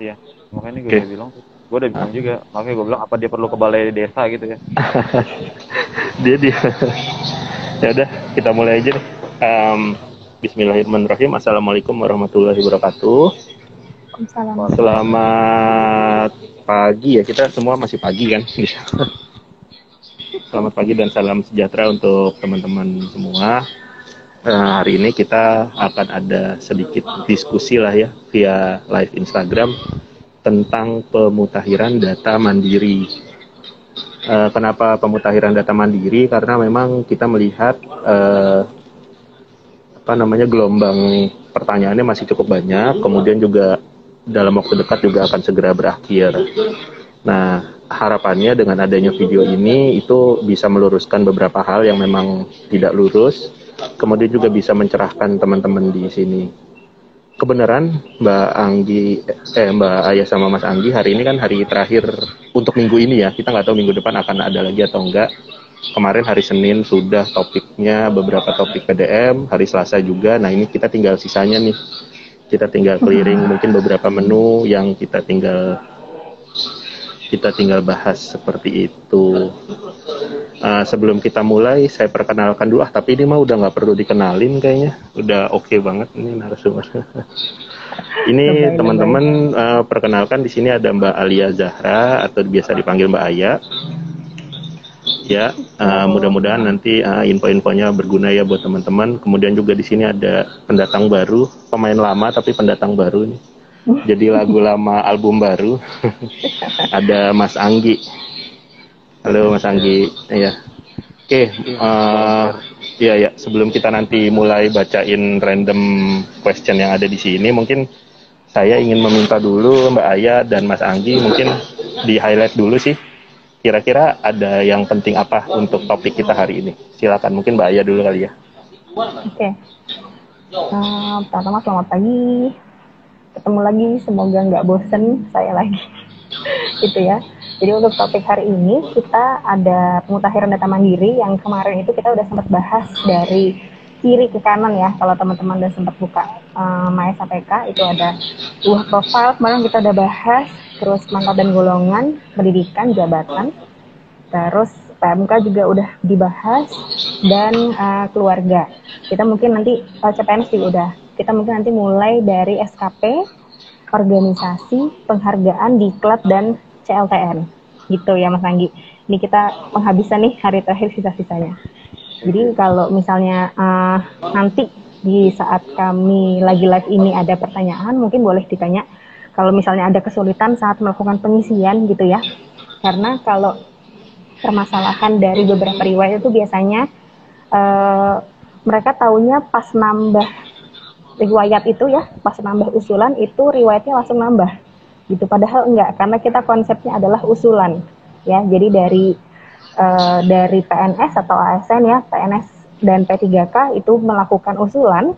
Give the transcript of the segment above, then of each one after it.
Iya, makanya gue Oke. udah bilang, gue udah bilang juga, makanya gue bilang apa dia perlu ke balai desa gitu ya. dia ya udah, kita mulai aja nih. Bismillahirrahmanirrahim. Assalamualaikum warahmatullahi wabarakatuh. Waalaikumsalam. Selamat pagi ya, kita semua masih pagi kan. Selamat pagi dan salam sejahtera untuk teman-teman semua. Hari ini kita akan ada sedikit diskusi lah ya via live Instagram tentang pemutahiran data mandiri. Kenapa pemutahiran data mandiri? Karena memang kita melihat gelombang pertanyaannya masih cukup banyak, kemudian juga dalam waktu dekat juga akan segera berakhir. Nah, harapannya dengan adanya video ini itu bisa meluruskan beberapa hal yang memang tidak lurus, kemudian juga bisa mencerahkan teman-teman di sini. Kebenaran Mbak Aya sama Mas Anggi, hari ini kan hari terakhir untuk minggu ini ya. Kita nggak tahu minggu depan akan ada lagi atau enggak. Kemarin hari Senin sudah topiknya beberapa topik PDM, hari Selasa juga. Nah ini kita tinggal sisanya nih. Kita tinggal clearing mungkin beberapa menu yang kita tinggal bahas seperti itu. Sebelum kita mulai, saya perkenalkan dulu. Tapi ini mah udah nggak perlu dikenalin kayaknya. Udah oke banget ini narasumber. Ini teman-teman, perkenalkan di sini ada Mbak Alia Zahra atau biasa dipanggil Mbak Aya. Ya, mudah-mudahan nanti info-infonya berguna ya buat teman-teman. Kemudian juga di sini ada pendatang baru, pemain lama tapi pendatang baru nih. Jadi lagu lama album baru. Ada Mas Anggi. Halo Mas Anggi. Ya. Oke, ya sebelum kita nanti mulai bacain random question yang ada di sini, mungkin saya ingin meminta dulu Mbak Aya dan Mas Anggi mungkin di highlight dulu sih. Kira-kira ada yang penting apa untuk topik kita hari ini? Silakan, mungkin Mbak Aya dulu kali ya. Oke. Pertama selamat pagi. Ketemu lagi, semoga nggak bosen saya lagi. Gitu ya. Jadi untuk topik hari ini kita ada pemutahiran data mandiri yang kemarin itu kita udah sempat bahas dari kiri ke kanan ya. Kalau teman-teman udah sempat buka MySAPK itu ada dua profil. Kemarin kita udah bahas, terus pangkat dan golongan, pendidikan, jabatan. Terus PMK juga udah dibahas dan keluarga. Kita mungkin nanti CPNS juga udah. Kita mungkin nanti mulai dari SKP, organisasi, penghargaan, diklat, dan CLTN. Gitu ya Mas Anggi. Ini kita penghabisan nih hari terakhir sisa-sisanya. Jadi kalau misalnya nanti di saat kami lagi live ini ada pertanyaan, mungkin boleh ditanya. Kalau misalnya ada kesulitan saat melakukan pengisian gitu ya. Karena kalau permasalahan dari beberapa riwayat itu biasanya mereka taunya pas nambah riwayat itu ya, pas nambah usulan itu riwayatnya langsung nambah gitu, padahal enggak, karena kita konsepnya adalah usulan ya. Jadi dari PNS atau ASN ya, PNS dan P3K itu melakukan usulan,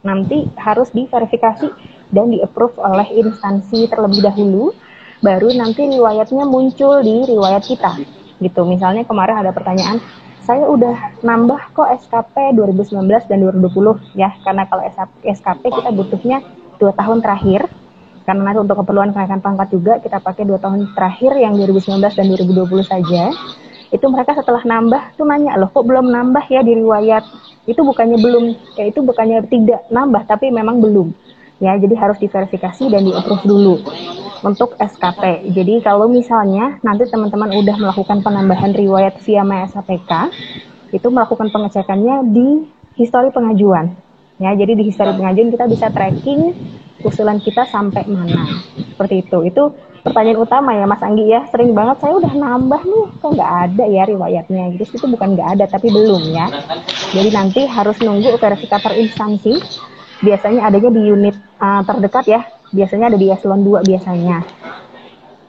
nanti harus diverifikasi dan di-approve oleh instansi terlebih dahulu, baru nanti riwayatnya muncul di riwayat kita gitu. Misalnya kemarin ada pertanyaan, saya udah nambah kok SKP 2019 dan 2020 ya, karena kalau SKP kita butuhnya 2 tahun terakhir, karena nanti untuk keperluan kenaikan pangkat juga kita pakai 2 tahun terakhir yang 2019 dan 2020 saja. Itu mereka setelah nambah tuh nanya, loh kok belum nambah ya di riwayat? Itu bukannya belum, ya itu bukannya tidak nambah, tapi memang belum ya, jadi harus diverifikasi dan di-approve dulu untuk SKP. Jadi kalau misalnya nanti teman-teman udah melakukan penambahan riwayat via MySAPK, itu melakukan pengecekannya di histori pengajuan. Ya, jadi di histori pengajuan kita bisa tracking usulan kita sampai mana. Seperti itu. Itu pertanyaan utama ya Mas Anggi ya. Sering banget saya udah nambah nih, kok nggak ada ya riwayatnya. Gitu itu bukan nggak ada, tapi belum ya. Jadi nanti harus nunggu verifikator instansi. Biasanya adanya di unit terdekat ya. Biasanya ada di eselon 2 biasanya.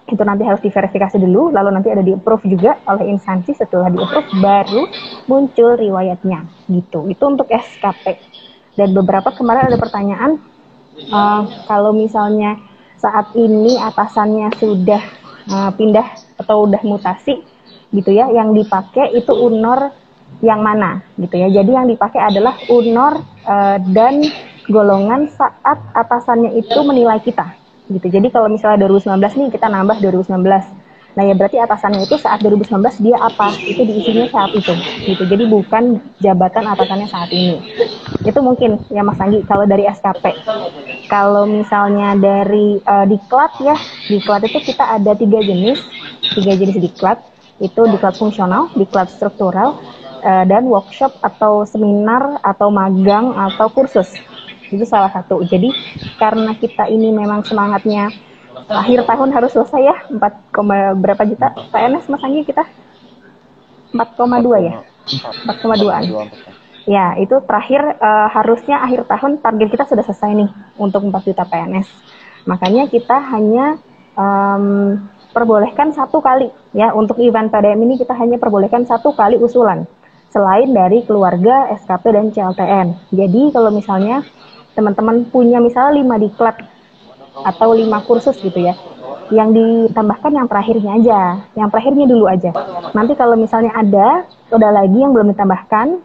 Itu nanti harus diverifikasi dulu, lalu nanti ada di-approve juga oleh instansi. Setelah di-approve baru muncul riwayatnya gitu. Itu untuk SKP. Dan beberapa kemarin ada pertanyaan, kalau misalnya saat ini atasannya sudah pindah atau udah mutasi gitu ya, yang dipakai itu UNOR yang mana gitu ya. Jadi yang dipakai adalah UNOR dan golongan saat atasannya itu menilai kita gitu. Jadi kalau misalnya 2019 nih kita nambah 2019. Nah ya berarti atasannya itu saat 2019 dia apa? Itu diisinya saat itu gitu. Jadi bukan jabatan atasannya saat ini. Itu mungkin ya Mas Anggi kalau dari SKP. Kalau misalnya dari diklat ya, diklat itu kita ada tiga jenis diklat. Itu diklat fungsional, diklat struktural, dan workshop atau seminar atau magang atau kursus. Itu salah satu. Jadi karena kita ini memang semangatnya akhir tahun harus selesai ya, 4, berapa juta PNS Mas Anggi kita? 4,2 ya? 4,2an. Ya, itu terakhir harusnya akhir tahun target kita sudah selesai nih untuk 4 juta PNS. Makanya kita hanya perbolehkan 1 kali ya, untuk event PDM ini kita hanya perbolehkan 1 kali usulan selain dari keluarga, SKP dan CLTN. Jadi kalau misalnya teman-teman punya misalnya 5 diklat atau 5 kursus gitu ya, yang ditambahkan yang terakhirnya aja, yang terakhirnya dulu aja. Nanti kalau misalnya ada lagi yang belum ditambahkan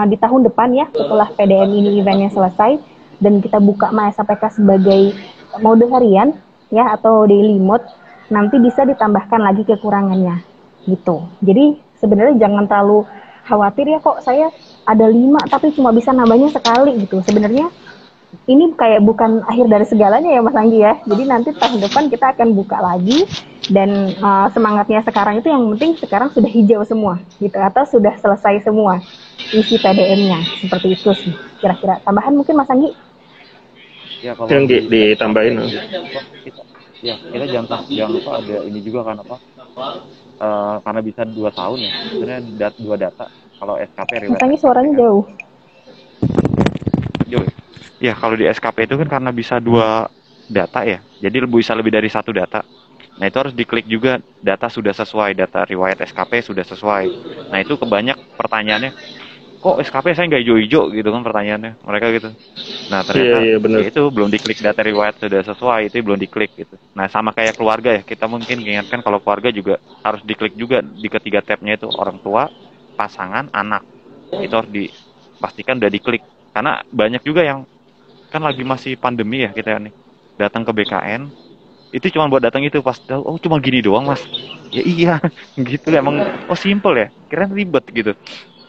di tahun depan ya, setelah PDM ini eventnya selesai dan kita buka MySAPK sebagai mode harian ya atau daily mode, nanti bisa ditambahkan lagi kekurangannya gitu. Jadi sebenarnya jangan terlalu khawatir ya, kok saya ada 5 tapi cuma bisa nambahnya sekali gitu. Sebenarnya ini kayak bukan akhir dari segalanya ya Mas Anggi ya. Jadi nanti tahun depan kita akan buka lagi dan semangatnya sekarang itu yang penting sekarang sudah hijau semua gitu, atau sudah selesai semua isi PDM-nya. Seperti itu sih kira-kira. Tambahan mungkin Mas Anggi? Ya kalau Yang ditambahin. Kita jangan lupa ada ini juga kan apa? Karena bisa 2 tahun ya. Sebenarnya 2 data. Kalau SKP Mas Anggi suaranya jauh. Ya, kalau di SKP itu kan karena bisa 2 data ya, jadi bisa lebih dari 1 data. Nah itu harus diklik juga, data sudah sesuai, data riwayat SKP sudah sesuai. Nah itu kebanyak pertanyaannya, kok SKP saya nggak hijau-hijau gitu kan pertanyaannya, mereka gitu. Nah ternyata ya itu belum diklik data riwayat sudah sesuai, itu belum diklik gitu. Nah sama kayak keluarga ya, kita mungkin ingatkan kalau keluarga juga harus diklik juga di ketiga tabnya itu, orang tua, pasangan, anak. Itu harus dipastikan udah diklik, karena banyak juga yang kan lagi masih pandemi ya kita nih, datang ke BKN itu cuma buat datang itu, pas tahu oh cuma gini doang Mas, ya iya gitu emang, oh simple ya, kirain ribet gitu.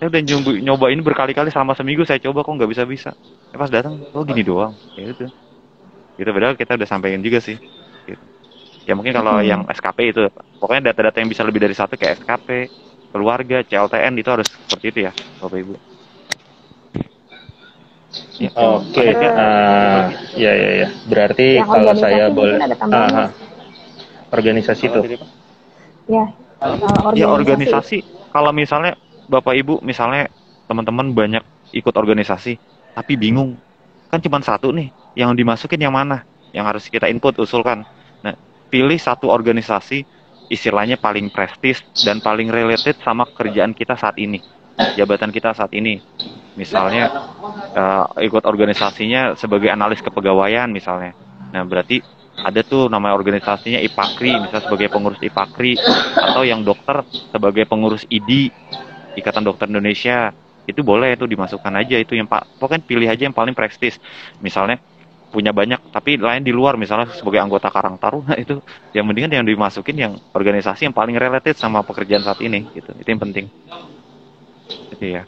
Saya udah nyobain berkali-kali selama seminggu, saya coba kok nggak bisa ya, pas datang oh gini doang ya itu gitu. Padahal kita udah sampaikan juga sih gitu. Ya mungkin kalau yang SKP itu pokoknya data-data yang bisa lebih dari 1 kayak SKP, keluarga, CLTN itu harus seperti itu ya Bapak Ibu. Ya, oke, ya. Berarti yang kalau saya boleh, organisasi itu. Ya, organisasi. Kalau misalnya Bapak Ibu, misalnya teman-teman banyak ikut organisasi, tapi bingung, kan cuma 1 nih, yang dimasukin yang mana, yang harus kita input, usulkan. Nah, pilih 1 organisasi, istilahnya paling prestis dan paling related sama kerjaan kita saat ini, jabatan kita saat ini. Misalnya ikut organisasinya sebagai analis kepegawaian misalnya. Nah berarti ada tuh namanya organisasinya IPAKRI, misalnya sebagai pengurus IPAKRI, atau yang dokter sebagai pengurus IDI, Ikatan Dokter Indonesia. Itu boleh tuh dimasukkan aja, itu yang pokoknya pilih aja yang paling prestis. Misalnya punya banyak tapi lain di luar, misalnya sebagai anggota Karang Taruna, itu yang mendingan yang dimasukin yang organisasi yang paling related sama pekerjaan saat ini gitu. Itu yang penting. Itu ya.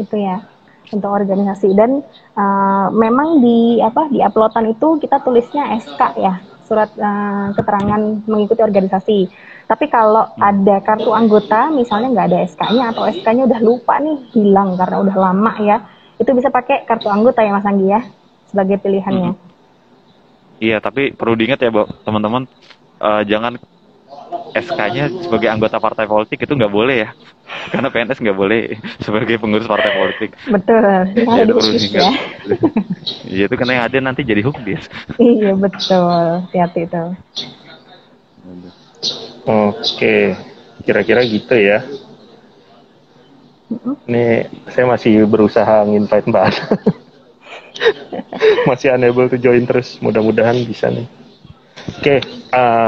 Itu ya untuk organisasi. Dan memang di uploadan itu kita tulisnya SK ya, surat keterangan mengikuti organisasi. Tapi kalau ada kartu anggota misalnya nggak ada SK-nya, atau SK-nya udah lupa nih, hilang karena udah lama ya, itu bisa pakai kartu anggota ya Mas Anggi ya sebagai pilihannya. Iya, tapi perlu diingat ya teman-teman, jangan SK-nya sebagai anggota partai politik itu nggak boleh ya, karena PNS nggak boleh sebagai pengurus partai politik. Betul, ya, ya. Iya itu karena yang ada nanti jadi hukbis. Iya betul, hati-hati itu. Oke, kira-kira gitu ya. Nih saya masih berusaha nginvite Mbak Ana. Masih unable to join terus, mudah-mudahan bisa nih. Oke,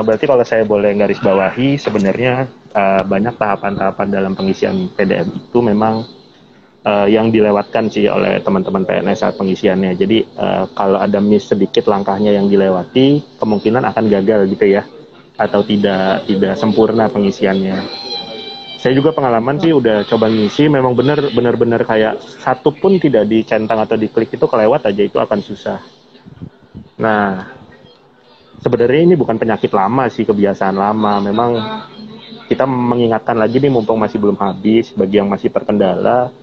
berarti kalau saya boleh garis bawahi, sebenarnya banyak tahapan-tahapan dalam pengisian PDM itu memang yang dilewatkan sih oleh teman-teman PNS saat pengisiannya. Jadi kalau ada miss sedikit langkahnya yang dilewati, kemungkinan akan gagal gitu ya, atau tidak sempurna pengisiannya. Saya juga pengalaman sih udah coba ngisi, memang benar-benar kayak satu pun tidak dicentang atau diklik itu kelewat aja, itu akan susah. Nah, sebenarnya ini bukan penyakit lama sih, kebiasaan lama. Memang kita mengingatkan lagi nih mumpung masih belum habis, bagi yang masih terkendala,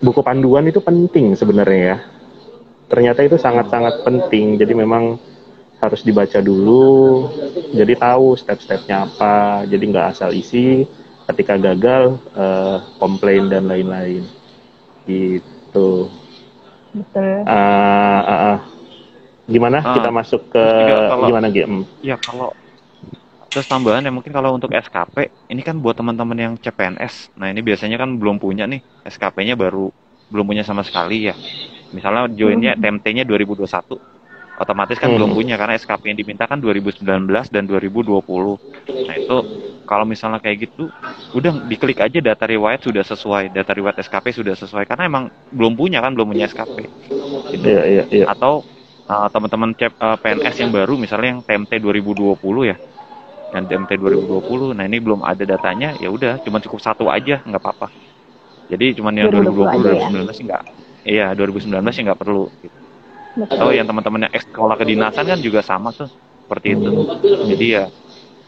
buku panduan itu penting sebenarnya ya. Ternyata itu sangat-sangat penting. Jadi memang harus dibaca dulu. Jadi tahu step-stepnya apa. Jadi nggak asal isi. Ketika gagal, komplain dan lain-lain. Gitu. Betul. Gimana? Kita masuk ke gimana GM? Ya kalau terus tambahan ya mungkin kalau untuk SKP ini kan buat teman-teman yang CPNS. Nah ini biasanya kan belum punya nih SKP-nya, belum punya sama sekali ya. Misalnya joinnya TMT-nya 2021, otomatis kan belum punya karena SKP yang diminta kan 2019 dan 2020. Nah itu kalau misalnya kayak gitu, udah diklik aja data riwayat sudah sesuai, data riwayat SKP sudah sesuai karena emang belum punya SKP. Gitu. Iya. Atau teman-teman PNS yang baru misalnya yang TMT 2020 ya. Dan TMT 2020, nah ini belum ada datanya, ya udah cuma cukup satu aja, nggak apa-apa. Jadi cuma yang 2020, 2019 sih nggak, iya 2019 sih nggak perlu. Gitu. Atau yang teman-teman yang sekolah kedinasan kan juga sama tuh, seperti itu. Jadi ya,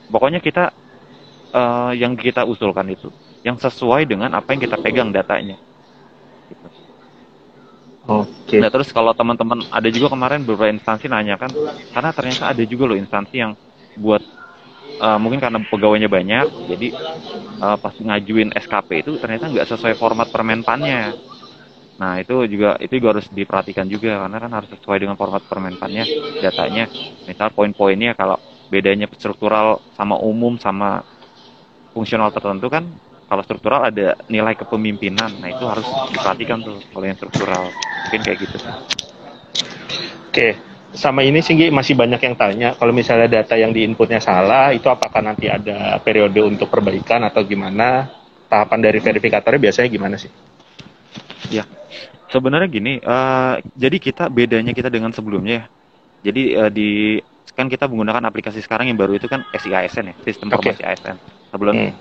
pokoknya kita yang kita usulkan itu, yang sesuai dengan apa yang kita pegang datanya. Gitu. Oke. Nah terus kalau teman-teman ada juga kemarin beberapa instansi nanya kan, karena ternyata ada juga loh instansi yang buat mungkin karena pegawainya banyak, jadi pas ngajuin SKP itu ternyata nggak sesuai format Permenpannya. Nah itu juga harus diperhatikan juga karena kan harus sesuai dengan format Permenpannya datanya. Misal poin-poinnya kalau bedanya struktural sama umum sama fungsional tertentu kan, kalau struktural ada nilai kepemimpinan. Nah itu harus diperhatikan tuh kalau yang struktural, mungkin kayak gitu. Oke. Sama ini sih masih banyak yang tanya, kalau misalnya data yang diinputnya salah, itu apakah nanti ada periode untuk perbaikan atau gimana? Tahapan dari verifikatornya biasanya gimana sih? Ya, sebenarnya gini, jadi bedanya kita dengan sebelumnya. Jadi kan kita menggunakan aplikasi sekarang yang baru itu kan SIASN ya, sistem informasi ASN.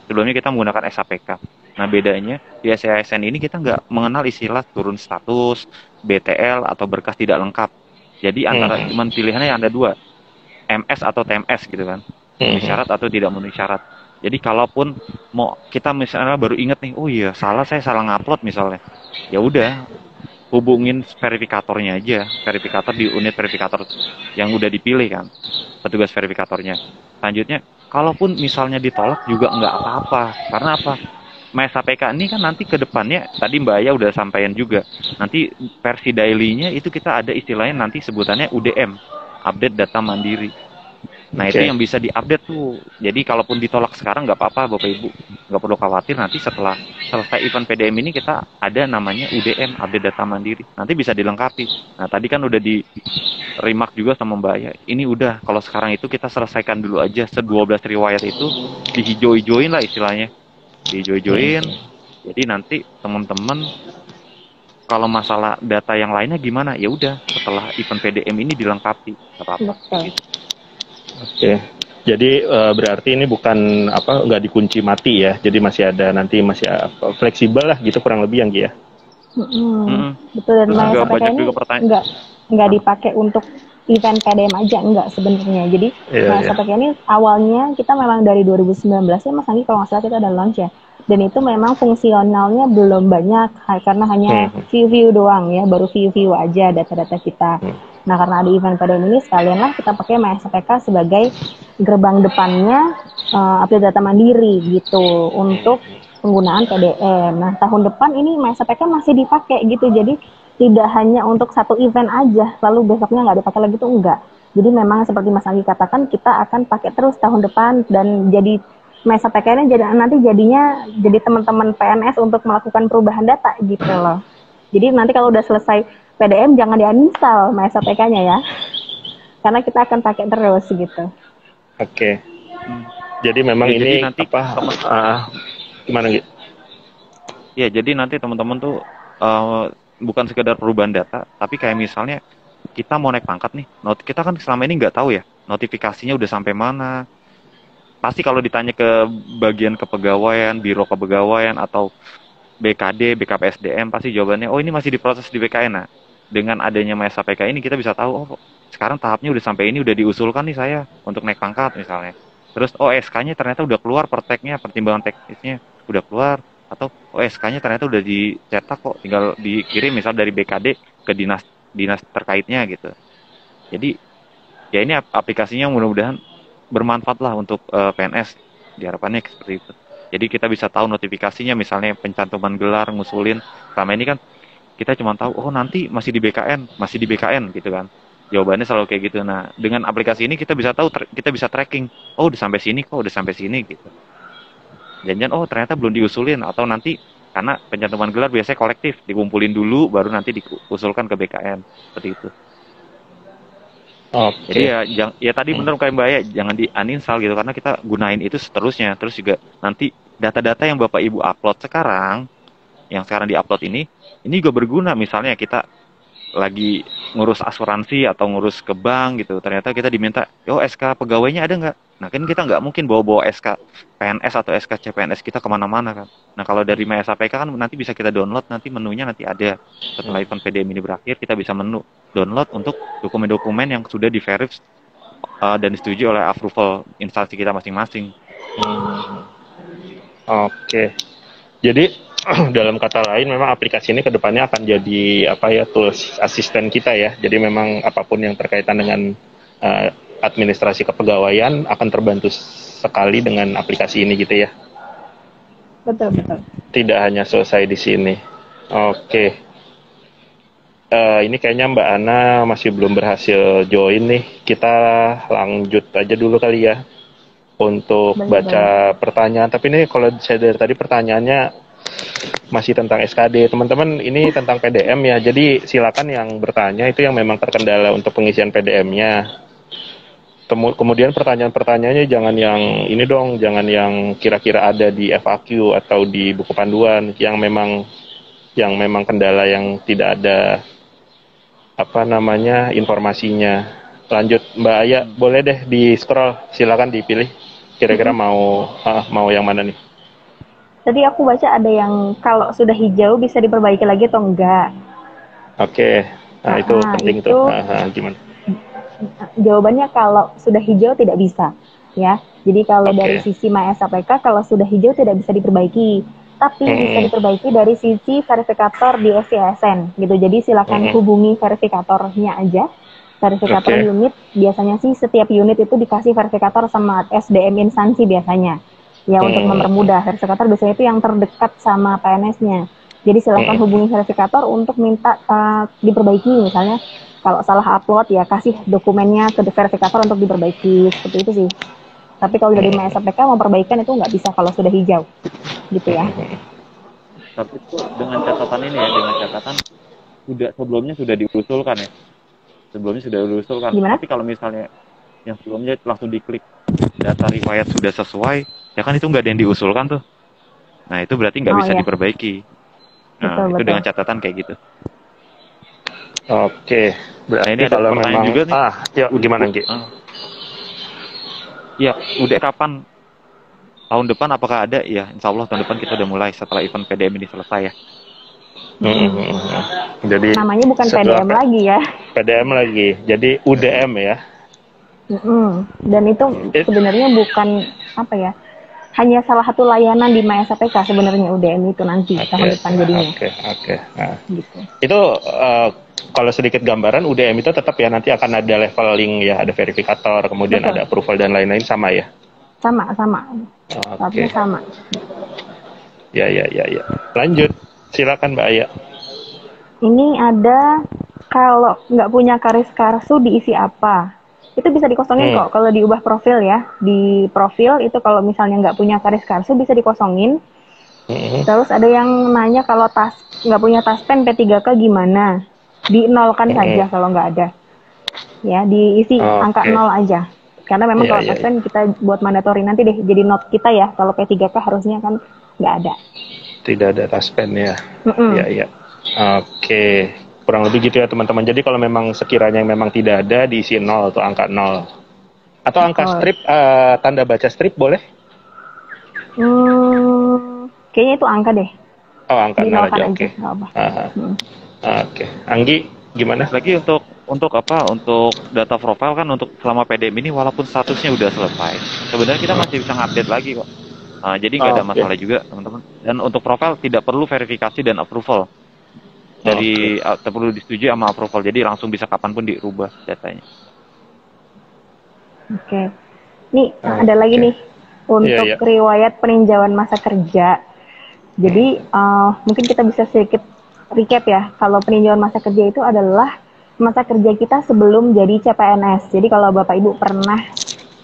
Sebelumnya kita menggunakan SAPK. Nah bedanya di SIASN ini kita nggak mengenal istilah turun status, BTL atau berkas tidak lengkap. Jadi antara cuman pilihannya yang ada dua, MS atau TMS gitu kan, memenuhi syarat atau tidak memenuhi syarat. Jadi kalaupun mau kita misalnya baru inget nih, oh iya saya salah ngupload misalnya, ya udah hubungin verifikatornya aja, verifikator di unit verifikator yang udah dipilih kan, petugas verifikatornya. Selanjutnya, kalaupun misalnya ditolak juga nggak apa-apa, karena apa? MySAPK ini kan nanti ke depannya, tadi Mbak Aya udah sampaikan juga, nanti versi daily-nya itu kita ada istilahnya nanti sebutannya UDM, Update Data Mandiri. Nah itu yang bisa diupdate tuh, jadi kalaupun ditolak sekarang nggak apa-apa Bapak Ibu, nggak perlu khawatir, nanti setelah selesai event PDM ini kita ada namanya UDM, Update Data Mandiri, nanti bisa dilengkapi. Nah tadi kan udah di remark juga sama Mbak Aya, ini udah kalau sekarang itu kita selesaikan dulu aja, 12 riwayat itu dihijau-hijauin lah istilahnya. Dihijau-hijauin, jadi nanti teman-teman kalau masalah data yang lainnya gimana, ya udah setelah event PDM ini dilengkapi, apa-apa. Oke. Jadi berarti ini bukan nggak dikunci mati ya, jadi masih ada nanti masih fleksibel lah gitu kurang lebih yang ya. Betul, dan MySAPK ini nggak dipakai untuk event PDM aja, enggak sebenarnya. Jadi MySAPK ini awalnya kita memang dari 2019 ya Mas Anggi, kalau nggak salah kita ada launch ya. Dan itu memang fungsionalnya belum banyak karena hanya view doang ya, baru view aja data-data kita. Nah karena ada event PDM ini sekalianlah kita pakai MySAPK sebagai gerbang depannya update data mandiri gitu untuk penggunaan PDM. Nah tahun depan ini MySAPK masih dipakai gitu, jadi tidak hanya untuk satu event aja, lalu besoknya nggak dipakai lagi, itu enggak. Jadi memang seperti Mas Anggi katakan, kita akan pakai terus tahun depan, dan jadi MySAPK ini nanti jadinya jadi teman-teman PNS untuk melakukan perubahan data gitu loh. Jadi nanti kalau udah selesai PDM jangan di-uninstall MySAPK-nya ya, karena kita akan pakai terus gitu. Oke. Jadi memang ini nanti gimana gitu? Ya, jadi nanti teman-teman tuh bukan sekedar perubahan data, tapi kayak misalnya kita mau naik pangkat nih, kita kan selama ini nggak tahu ya notifikasinya udah sampai mana. Pasti kalau ditanya ke bagian kepegawaian, biro kepegawaian atau BKD, BKPSDM, pasti jawabannya, oh ini masih diproses di BKN. Nah, dengan adanya Masa PK ini kita bisa tahu, oh sekarang tahapnya udah sampai ini, udah diusulkan nih saya untuk naik pangkat misalnya. Terus, oh SK-nya ternyata udah keluar, perteknya, pertimbangan teknisnya udah keluar. Atau, oh SK-nya ternyata udah dicetak kok, tinggal dikirim misal dari BKD ke dinas terkaitnya gitu. Jadi, ya ini aplikasinya mudah-mudahan bermanfaat lah untuk PNS, diharapkannya seperti itu. Jadi kita bisa tahu notifikasinya, misalnya pencantuman gelar, ngusulin. Selama ini kan kita cuma tahu, oh nanti masih di BKN gitu kan. Jawabannya selalu kayak gitu. Nah, dengan aplikasi ini kita bisa tahu, kita bisa tracking. Oh, udah sampai sini kok, udah sampai sini gitu. Jangan, oh ternyata belum diusulin, atau nanti karena pencantuman gelar biasanya kolektif, dikumpulin dulu, baru nanti diusulkan ke BKN, seperti itu. Jadi ya tadi bener kayak Mbak ya, jangan di uninstall gitu, karena kita gunain itu seterusnya. Terus juga nanti data-data yang Bapak Ibu upload sekarang, yang sekarang diupload ini juga berguna. Misalnya kita lagi ngurus asuransi atau ngurus ke bank gitu, ternyata kita diminta, oh SK pegawainya ada nggak? Nah kan kita nggak mungkin bawa-bawa SK PNS atau SK CPNS kita kemana-mana kan. Nah kalau dari MySAPK kan nanti bisa kita download, nanti menunya nanti ada. Setelah event PDM ini berakhir, kita bisa download untuk dokumen-dokumen yang sudah diverif dan disetujui oleh approval instansi kita masing-masing. Oke. Jadi dalam kata lain memang aplikasi ini kedepannya akan jadi tools asisten kita ya. Jadi memang apapun yang terkaitan dengan administrasi kepegawaian akan terbantu sekali dengan aplikasi ini gitu ya. Betul. Tidak hanya selesai di sini. Oke. Ini kayaknya Mbak Ana masih belum berhasil join nih. Kita lanjut aja dulu kali ya untuk baca pertanyaan. Tapi ini kalau saya dari tadi pertanyaannya masih tentang SKD. Teman-teman, ini tentang PDM ya. Jadi silakan yang bertanya itu yang memang terkendala untuk pengisian PDM-nya. Kemudian pertanyaan-pertanyaannya jangan yang ini dong, jangan yang kira-kira ada di FAQ atau di buku panduan, yang memang kendala yang tidak ada informasinya. Lanjut Mbak Aya, boleh deh di scroll, silakan dipilih. Kira-kira mau yang mana nih? Tadi aku baca ada yang kalau sudah hijau bisa diperbaiki lagi atau enggak. Oke. Nah, itu penting tuh. Gimana? Jawabannya kalau sudah hijau tidak bisa, ya. Jadi kalau dari sisi MySAPK kalau sudah hijau tidak bisa diperbaiki, tapi bisa diperbaiki dari sisi verifikator di SCSN gitu. Jadi silakan hubungi verifikatornya aja. Verifikator unit, biasanya sih setiap unit itu dikasih verifikator sama SDM instansi biasanya. Ya untuk mempermudah, verifikator biasanya itu yang terdekat sama PNS-nya. Jadi silakan hubungi verifikator untuk minta diperbaiki, misalnya kalau salah upload ya kasih dokumennya ke verifikator untuk diperbaiki, seperti itu sih. Tapi kalau dari MySAPK mau perbaikan itu nggak bisa kalau sudah hijau, gitu ya. Tapi itu dengan catatan ini ya, dengan catatan sebelumnya sudah diusulkan ya. Gimana? Tapi kalau misalnya yang sebelumnya langsung diklik data riwayat sudah sesuai, ya kan itu nggak ada yang diusulkan tuh. Nah itu berarti nggak bisa diperbaiki. Nah betul. Dengan catatan kayak gitu. Oke, berarti ini ada kalau pertanyaan memang juga nih. Gimana Ki? Ya, udah kapan? Tahun depan apakah ada? Ya, insya Allah tahun depan kita udah mulai setelah event PDM ini selesai ya. Jadi namanya bukan PDM lagi ya. PDM lagi, jadi UDM ya. Dan itu sebenarnya bukan hanya salah satu layanan di MySAPK sebenarnya UDM itu nanti tahun depan jadinya. Oke. Nah, gitu. Itu kalau sedikit gambaran UDM itu tetap ya nanti akan ada leveling ya, ada verifikator, kemudian ada approval dan lain-lain sama ya. Sama. Oke. Sama. Ya. Lanjut, silakan Mbak Aya. Ini ada kalau nggak punya karis karsu diisi apa? Itu bisa dikosongin kok kalau diubah profil ya. Di profil itu kalau misalnya nggak punya karis karsu bisa dikosongin. Terus ada yang nanya kalau nggak punya taspen P3K gimana? Dinolkan saja kalau nggak ada. Ya, diisi angka 0 aja. Karena memang kalau taspen kita buat mandatory nanti deh jadi note kita ya. Kalau P3K harusnya kan nggak ada. Tidak ada taspen ya. Mm-mm. Iya, iya. Oke. Kurang lebih gitu ya teman-teman. Jadi kalau memang sekiranya memang tidak ada, diisi 0 atau angka 0. Atau angka Betul. strip, tanda baca strip boleh? Kayaknya itu angka deh. Oh, angka 0 Dinolkan aja, aja, oke. nggak apa. Aha. Hmm. Oke. Anggi, gimana? Lagi untuk apa? Untuk data profile kan untuk selama PDM ini walaupun statusnya udah selesai, sebenarnya kita masih bisa ngupdate lagi kok. Jadi nggak ada Oke. masalah juga teman-teman. Dan untuk profile tidak perlu verifikasi dan approval dari perlu disetujui sama approval. Jadi langsung bisa kapanpun dirubah datanya. Oke. Nih, ada lagi nih untuk Iya, iya. riwayat peninjauan masa kerja. Jadi mungkin kita bisa sedikit recap ya. Kalau peninjauan masa kerja itu adalah masa kerja kita sebelum jadi CPNS. Jadi kalau Bapak Ibu pernah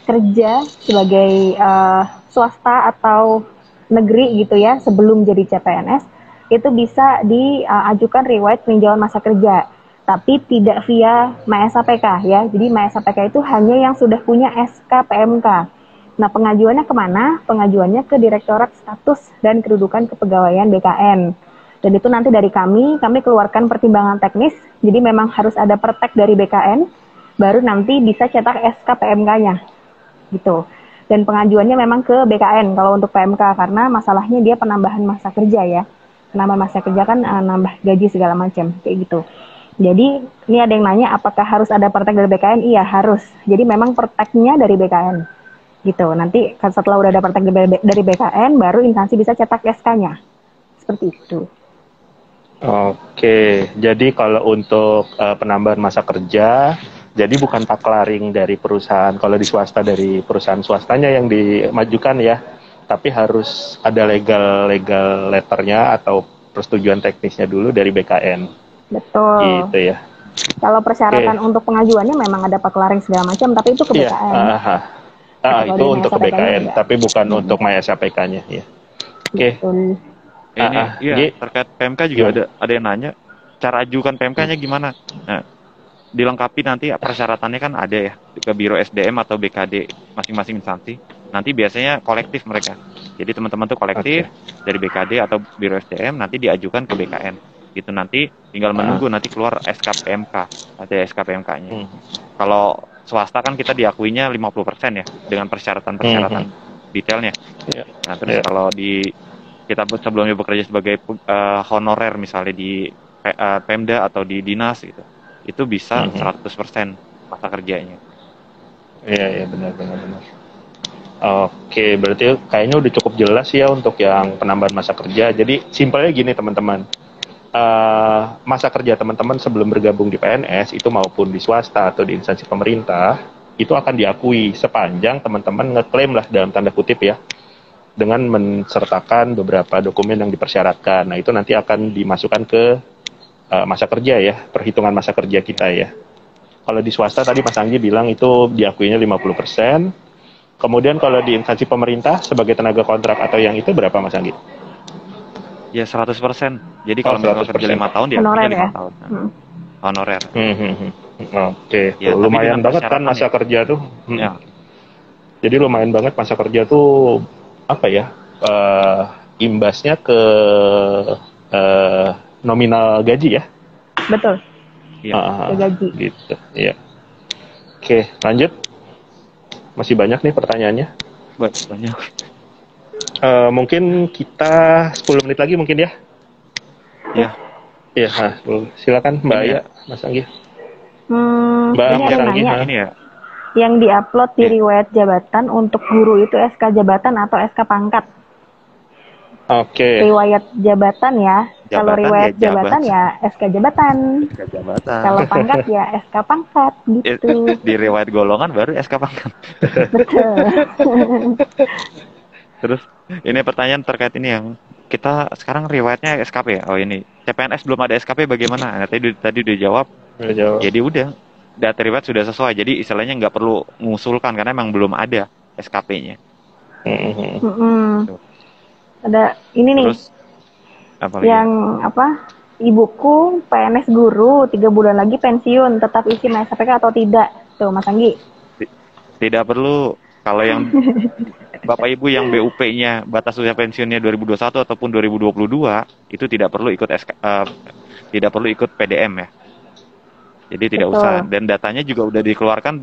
kerja sebagai swasta atau negeri gitu ya sebelum jadi CPNS, itu bisa diajukan riwayat peninjauan masa kerja. Tapi tidak via MySAPK ya. Jadi MySAPK itu hanya yang sudah punya SK PMK. Nah, pengajuannya kemana? Pengajuannya ke Direktorat Status dan Kedudukan Kepegawaian BKN. Dan itu nanti dari kami keluarkan pertimbangan teknis. Jadi memang harus ada pertek dari BKN, baru nanti bisa cetak SK PMK-nya. Gitu. Dan pengajuannya memang ke BKN kalau untuk PMK, karena masalahnya dia penambahan masa kerja ya. Penambahan masa kerja kan nambah gaji segala macam, kayak gitu. Jadi ini ada yang nanya apakah harus ada pertek dari BKN? Iya, harus. Jadi memang perteknya dari BKN. Gitu. Nanti setelah udah ada pertek dari BKN, baru instansi bisa cetak SK-nya. Seperti itu. Oke, jadi kalau untuk penambahan masa kerja, jadi bukan taklaring dari perusahaan, kalau di swasta dari perusahaan swastanya yang dimajukan ya, tapi harus ada legal letternya atau persetujuan teknisnya dulu dari BKN. Betul. Gitu ya. Kalau persyaratan untuk pengajuannya memang ada paklaring segala macam, tapi itu ke BKN. Itu untuk ke BKN, tapi bukan untuk MySAPK-nya ya. Oke. Iya, terkait PMK juga ada yang nanya cara ajukan PMK-nya gimana. Nah, dilengkapi nanti persyaratannya kan ada ya ke Biro SDM atau BKD masing-masing instansi. Nanti biasanya kolektif mereka. Jadi teman-teman tuh kolektif dari BKD atau Biro SDM nanti diajukan ke BKN. Gitu nanti tinggal menunggu nanti keluar SK PMK. Ada SK PMK-nya. Kalau swasta kan kita diakuinya 50% ya dengan persyaratan-persyaratan detailnya. Nah, terus kalau kita sebelumnya bekerja sebagai honorer misalnya di Pemda atau di dinas gitu. Itu bisa 100% masa kerjanya. Iya, benar. Oke, berarti kayaknya udah cukup jelas ya untuk yang penambahan masa kerja. Jadi simpelnya gini teman-teman, masa kerja teman-teman sebelum bergabung di PNS itu maupun di swasta atau di instansi pemerintah itu akan diakui sepanjang teman-teman ngeklaim lah dalam tanda kutip ya, dengan mensertakan beberapa dokumen yang dipersyaratkan. Nah itu nanti akan dimasukkan ke masa kerja ya, perhitungan masa kerja kita ya. Kalau di swasta tadi Mas Anggi bilang itu diakuinya 50%. Kemudian kalau di instansi pemerintah sebagai tenaga kontrak atau yang itu berapa Mas Anggi? Ya 100%. Jadi kalau misalnya kerja 5 tahun dia honorer 5 tahun. Honorer. Oke, ya, lumayan banget kan masa kerja tuh. Ya. Jadi lumayan banget masa kerja tuh apa ya? Imbasnya ke nominal gaji ya? Betul. Gaji. Gitu, ya. Oke, lanjut. Masih banyak nih pertanyaannya. Banyak. Mungkin kita 10 menit lagi mungkin ya? Ya. Iya, silakan Mbak Aya, Mas Anggi. Mbak Mas Anggi, ini ya. Yang diupload di riwayat jabatan untuk guru itu SK jabatan atau SK pangkat? Oke. Riwayat jabatan ya. Kalau riwayat jabatan ya SK jabatan. Kalau pangkat ya SK pangkat gitu. Di riwayat golongan baru SK pangkat. Betul. Terus ini pertanyaan terkait ini yang kita sekarang riwayatnya SKP ya. Oh ini CPNS belum ada SKP bagaimana? Nah, tadi udah jawab. Jadi udah data riwayat sudah sesuai. Jadi istilahnya nggak perlu mengusulkan karena memang belum ada SKP-nya. Ada ini nih. Terus, ibuku PNS guru 3 bulan lagi pensiun, tetap isi MySAPK atau tidak? Tuh Mas Anggi. Tidak perlu Kalau yang Bapak Ibu yang BUP-nya batas usia pensiunnya 2021 ataupun 2022 itu tidak perlu ikut tidak perlu ikut PDM ya. Jadi tidak Betul. usah, dan datanya juga udah dikeluarkan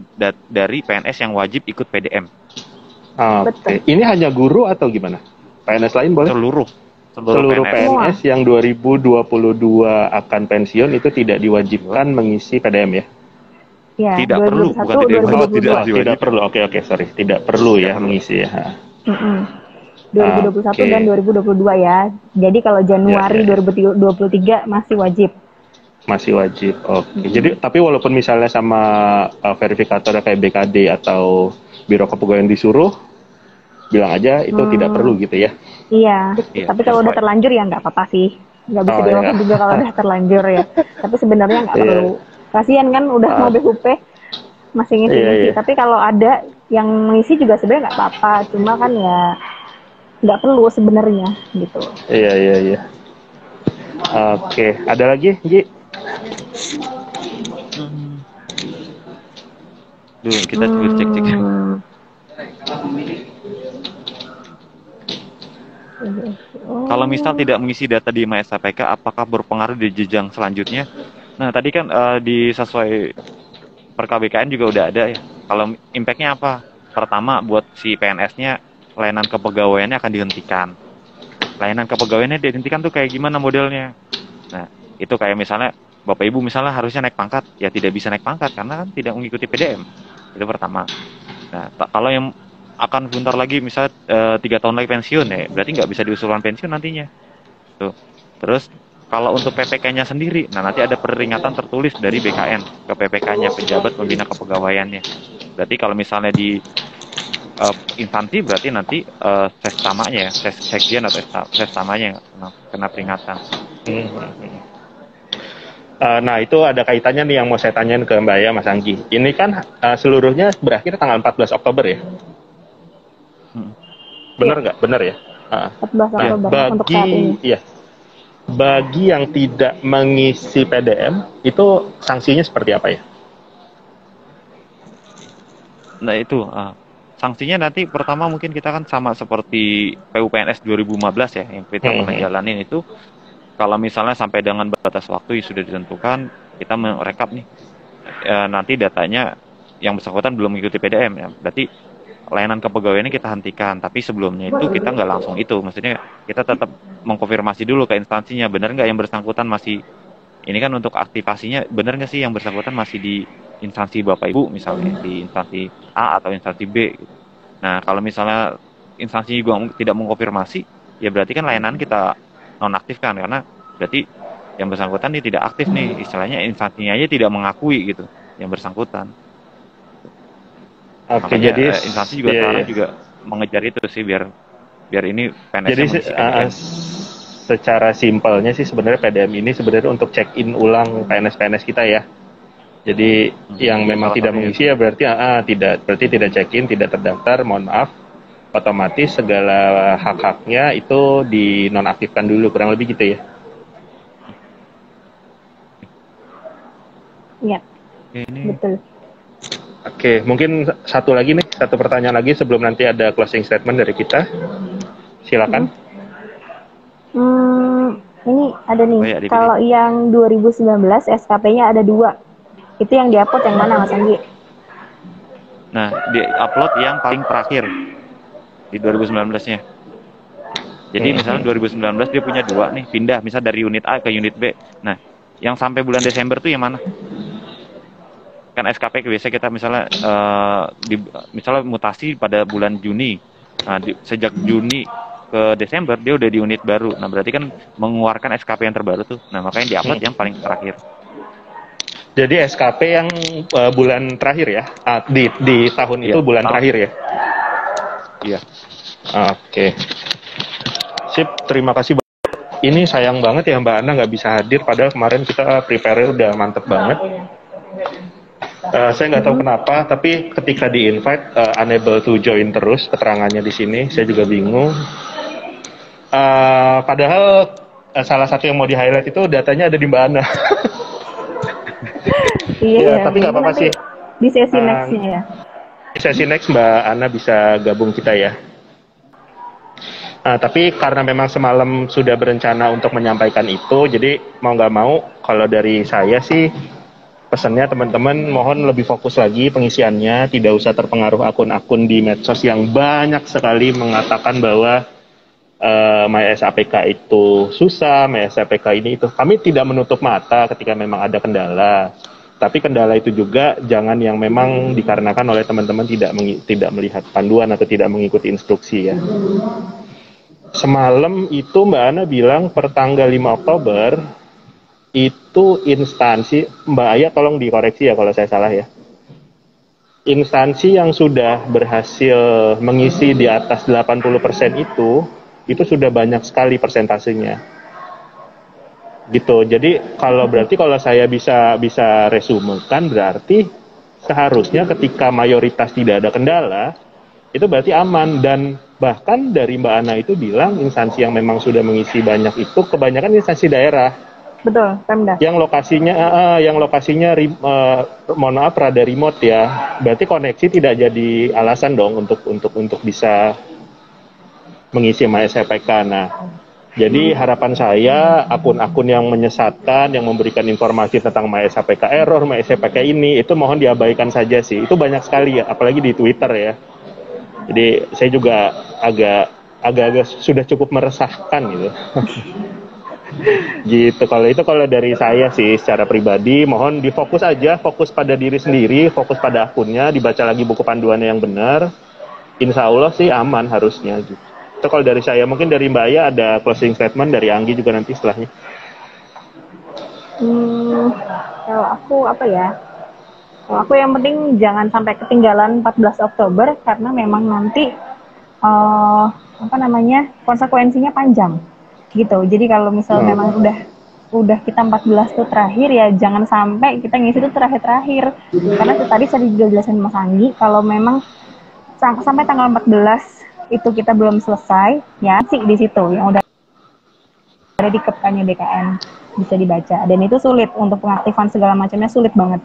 dari PNS yang wajib ikut PDM. Oke. Ini hanya guru atau gimana? PNS lain boleh? Seluruh PNS yang 2022 akan pensiun itu tidak diwajibkan mengisi PDM ya? Ya, Tidak perlu, bukan tidak diwajibkan. Tidak perlu. Oke, sorry. Tidak perlu ya mengisi ya. 2021 dan 2022 ya. Jadi kalau Januari 2023 masih wajib. Masih wajib. Oke. Jadi tapi walaupun misalnya sama verifikator kayak BKD atau Biro Kepegawaian disuruh, bilang aja itu tidak perlu gitu ya. Iya. Tapi kalau udah terlanjur ya nggak apa-apa sih. Nggak bisa dilakukan juga kalau udah terlanjur ya. Tapi sebenarnya nggak perlu. Kasian kan udah mau BUP masih ngisi-ngisi. Tapi kalau ada yang mengisi juga sebenarnya nggak apa-apa. Cuma kan ya nggak perlu sebenarnya gitu. Iya. Oke. Ada lagi, Ji? Duh, kita coba cek. Kalau misal tidak mengisi data di MySAPK, apakah berpengaruh di jenjang selanjutnya? Nah, tadi kan di sesuai per KBKN juga udah ada ya. Kalau impact-nya apa? Pertama, buat si PNS-nya, layanan kepegawaiannya akan dihentikan. Layanan kepegawaiannya dihentikan tuh kayak gimana modelnya? Nah, itu kayak misalnya, Bapak Ibu misalnya harusnya naik pangkat, ya tidak bisa naik pangkat karena kan tidak mengikuti PDM. Itu pertama. Nah, kalau yang akan bentar lagi misalnya 3 tahun lagi pensiun ya, berarti nggak bisa diusulkan pensiun nantinya. Tuh. Terus kalau untuk PPK-nya sendiri, nah nanti ada peringatan tertulis dari BKN ke PPK-nya, pejabat pembina kepegawaiannya. Berarti kalau misalnya di instansi berarti nanti sestamanya ya, sekjen atau sestamanya yang kena peringatan. Nah itu ada kaitannya nih yang mau saya tanyain ke Mbak Ya, Mas Anggi. Ini kan seluruhnya berakhir tanggal 14 Oktober ya? Benar nggak? Benar ya? 14 Oktober untuk saat ini. Iya. Bagi yang tidak mengisi PDM, itu sanksinya seperti apa ya? Nah itu, sanksinya nanti pertama mungkin kita kan sama seperti PUPNS 2015 ya, yang kita pernah jalanin itu. Kalau misalnya sampai dengan batas waktu yang sudah ditentukan, kita merekap nih, nanti datanya yang bersangkutan belum mengikuti PDM ya, berarti layanan kepegawaiannya kita hentikan. Tapi sebelumnya itu kita nggak langsung itu, maksudnya kita tetap mengkonfirmasi dulu ke instansinya, benar nggak yang bersangkutan masih, ini kan untuk aktivasinya, benar nggak sih yang bersangkutan masih di instansi Bapak Ibu, misalnya di instansi A atau instansi B gitu. Nah kalau misalnya instansi juga tidak mengkonfirmasi, ya berarti kan layanan kita nonaktifkan, karena berarti yang bersangkutan ini tidak aktif nih, istilahnya instansinya aja tidak mengakui gitu yang bersangkutan. Oke, makanya jadi instansi juga sekarang juga mengejar itu sih, biar ini PNS. Jadi secara simpelnya sih sebenarnya PDM ini sebenarnya untuk check in ulang PNS kita ya. Jadi yang memang tidak mengisi ya berarti tidak check in, tidak terdaftar, mohon maaf, otomatis segala hak-haknya itu dinonaktifkan dulu, kurang lebih gitu ya. Iya. Betul. Oke, mungkin satu pertanyaan lagi sebelum nanti ada closing statement dari kita. Silakan. Ini ada nih. Kalau yang 2019 SKP-nya ada 2. Itu yang diupload yang mana, Mas Anggi? Nah, di-upload yang paling terakhir di 2019-nya. Jadi misalnya 2019 dia punya 2 nih, pindah misal dari unit A ke unit B. Nah, yang sampai bulan Desember tuh yang mana? Kan SKP biasa kita misalnya misalnya mutasi pada bulan Juni. Nah, sejak Juni ke Desember dia udah di unit baru. Nah, berarti kan mengeluarkan SKP yang terbaru tuh. Nah, makanya di-upload yang paling terakhir. Jadi SKP yang bulan terakhir ya? Di tahun itu bulan terakhir ya? Iya. Oke. Sip, terima kasih. Ini sayang banget ya Mbak Ana nggak bisa hadir, padahal kemarin kita prepare udah mantep banget. Saya nggak tahu kenapa, tapi ketika di-invite unable to join terus keterangannya di sini, saya juga bingung. Padahal salah satu yang mau di-highlight itu datanya ada di Mbak Ana. Iya, tapi nggak apa-apa sih. Di sesi next-nya ya. sesi next Mbak Ana bisa gabung kita ya. Nah, tapi karena memang semalam sudah berencana untuk menyampaikan itu, jadi mau nggak mau, kalau dari saya sih, pesannya teman-teman mohon lebih fokus lagi pengisiannya, tidak usah terpengaruh akun-akun di medsos yang banyak sekali mengatakan bahwa MySAPK itu susah, MySAPK ini itu. Kami tidak menutup mata ketika memang ada kendala. Tapi kendala itu juga jangan yang memang dikarenakan oleh teman-teman tidak melihat panduan atau tidak mengikuti instruksi ya. Semalam itu Mbak Ana bilang per tanggal 5 Oktober itu instansi, Mbak Aya tolong dikoreksi ya kalau saya salah ya. Instansi yang sudah berhasil mengisi di atas 80% itu sudah banyak sekali persentasenya. Gitu. Jadi berarti kalau saya bisa resumekan berarti seharusnya ketika mayoritas tidak ada kendala itu berarti aman, dan bahkan dari Mbak Ana itu bilang instansi yang memang sudah mengisi banyak itu kebanyakan instansi daerah. Betul, Pemda. Yang lokasinya mohon maaf rada remote ya. Berarti koneksi tidak jadi alasan dong untuk bisa mengisi MySAPK. Nah, jadi harapan saya akun-akun yang menyesatkan, yang memberikan informasi tentang MySAPK error, MySAPK ini, itu mohon diabaikan saja sih. Itu banyak sekali ya, apalagi di Twitter ya. Jadi saya juga agak sudah cukup meresahkan gitu. Gitu. Kalau dari saya sih secara pribadi, mohon difokus aja, fokus pada diri sendiri, fokus pada akunnya, dibaca lagi buku panduannya yang benar. Insya Allah sih aman harusnya gitu. Itu kalau dari saya, mungkin dari Mbak Aya ada closing statement, dari Anggi juga nanti setelahnya. Kalau aku Kalau aku yang penting jangan sampai ketinggalan 14 Oktober karena memang nanti konsekuensinya panjang gitu. Jadi kalau misalnya memang udah kita 14 tuh terakhir ya jangan sampai kita ngisi itu terakhir. Karena tadi saya juga jelasin Mas Anggi kalau memang sampai tanggal 14 itu kita belum selesai, ya sih di situ yang udah ada di kepkannya BKN bisa dibaca, dan itu sulit untuk pengaktifan segala macamnya, sulit banget,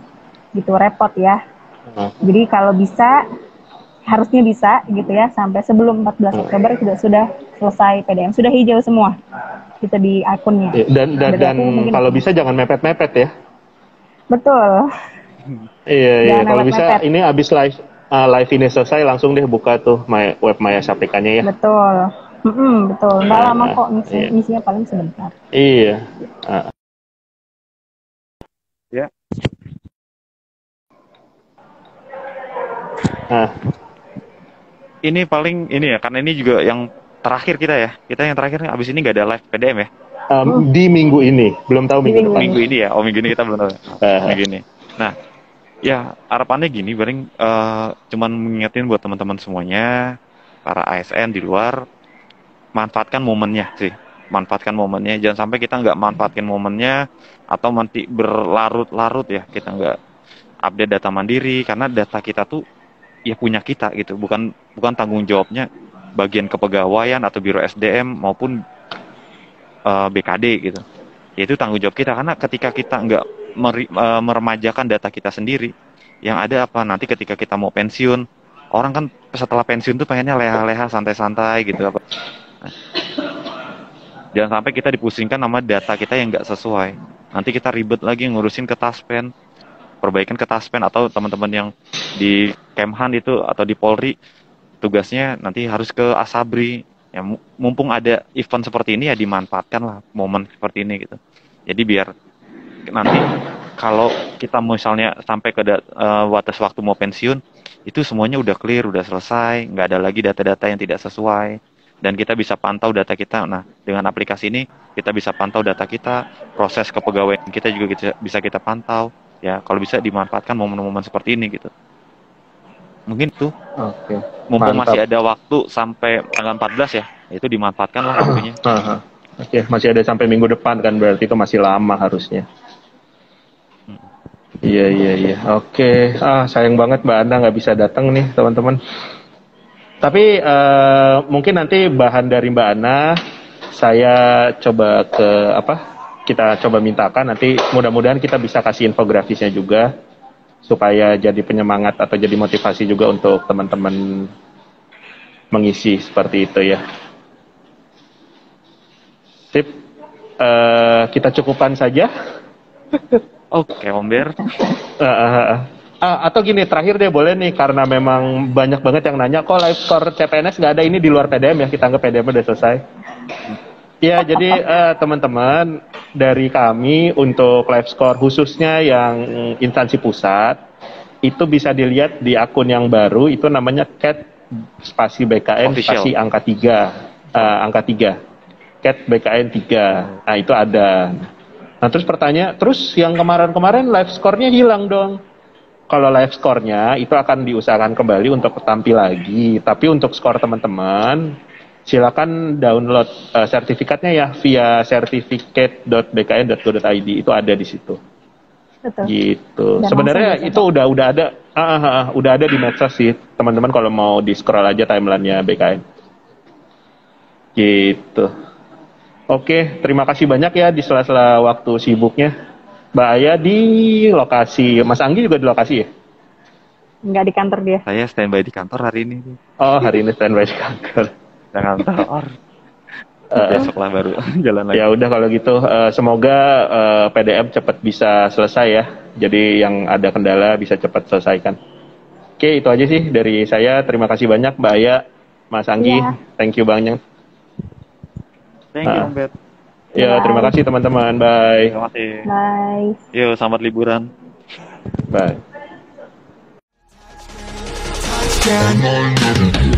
gitu, repot ya. Jadi kalau bisa, harusnya bisa gitu ya, sampai sebelum 14 Oktober sudah selesai PDM, sudah hijau semua, kita di akunnya. Dan kalau bisa jangan mepet-mepet ya. Betul. Iya. Kalau bisa ini abis live ini selesai langsung deh buka tuh web MySAPK-nya ya. Betul. Betul. Nggak lama kok misinya paling sebentar. Iya. Ya. Ini paling ini ya, karena ini juga yang terakhir kita ya. Kita yang terakhir abis ini nggak ada live PDM ya. Di minggu ini, belum tahu minggu depan. Minggu ini ya. Minggu ini kita belum tahu. Minggu ini. Nah, ya harapannya gini, cuman mengingetin buat teman-teman semuanya, para ASN di luar, manfaatkan momennya sih, jangan sampai kita nggak manfaatkan momennya atau nanti berlarut-larut ya, kita nggak update data mandiri, karena data kita tuh ya punya kita gitu, bukan tanggung jawabnya bagian kepegawaian atau biro SDM maupun BKD gitu. Ya itu tanggung jawab kita, karena ketika kita nggak meremajakan data kita sendiri, yang ada apa nanti ketika kita mau pensiun, orang kan setelah pensiun tuh pengennya leha-leha santai-santai gitu apa. Nah, jangan sampai kita dipusingkan sama data kita yang nggak sesuai, nanti kita ribet lagi ngurusin ke Taspen, perbaikan ke Taspen, atau teman-teman yang di Kemhan itu atau di Polri tugasnya nanti harus ke Asabri. Ya, mumpung ada event seperti ini ya dimanfaatkan lah momen seperti ini gitu. Jadi biar nanti kalau kita misalnya sampai ke batas waktu mau pensiun, itu semuanya udah clear, udah selesai, nggak ada lagi data-data yang tidak sesuai, dan kita bisa pantau data kita. Nah, dengan aplikasi ini kita bisa pantau data kita, proses kepegawaian kita juga bisa kita pantau. Ya, kalau bisa dimanfaatkan momen-momen seperti ini gitu. Mungkin tuh. Oke. Mumpung masih ada waktu sampai tanggal 14 ya, itu dimanfaatkan lah waktunya. Oke, masih ada sampai minggu depan kan, berarti itu masih lama harusnya. Iya. Oke. Sayang banget Mbak Ana nggak bisa datang nih teman-teman. Tapi mungkin nanti bahan dari Mbak Ana saya coba kita coba mintakan, nanti mudah-mudahan kita bisa kasih infografisnya juga. supaya jadi penyemangat atau jadi motivasi juga untuk teman-teman mengisi seperti itu ya. Sip, kita cukupkan saja. Oke, Om Ber. Atau gini, terakhir deh boleh nih, karena memang banyak banget yang nanya, kok live score CPNS nggak ada, ini di luar PDM ya, kita anggap PDM udah selesai. Ya, jadi teman-teman, dari kami untuk live score khususnya yang instansi pusat, itu bisa dilihat di akun yang baru, itu namanya CAT spasi BKN Official. spasi angka 3. CAT BKN 3. Nah, itu ada. Nah, terus pertanyaan, terus yang kemarin-kemarin live score-nya hilang dong. Kalau live score-nya itu akan diusahakan kembali untuk tampil lagi. Tapi untuk skor teman-teman, silakan download sertifikatnya ya via certificate.bkn.go.id, itu ada di situ. Betul. Gitu. Dan Sebenarnya langsung itu udah ada di medsos sih, teman-teman, kalau mau di scroll aja timelinenya BKN. Gitu. Oke, terima kasih banyak ya di sela-sela waktu sibuknya. Mbak Aya di lokasi, Mas Anggi juga di lokasi ya? Nggak di kantor dia. Saya standby di kantor hari ini. Oh, hari ini standby di kantor. Jangan kantor. Besok lah baru jalan lagi. Ya udah kalau gitu, semoga PDM cepat bisa selesai ya. Jadi yang ada kendala bisa cepat selesaikan. Oke, itu aja sih dari saya. Terima kasih banyak Mbak Aya, Mas Anggi. Ya. Thank you banyak. Thank you, Om Ber. Ya, terima kasih teman-teman. Bye. Terima kasih. Bye. Yuk, selamat liburan. Bye. Stand on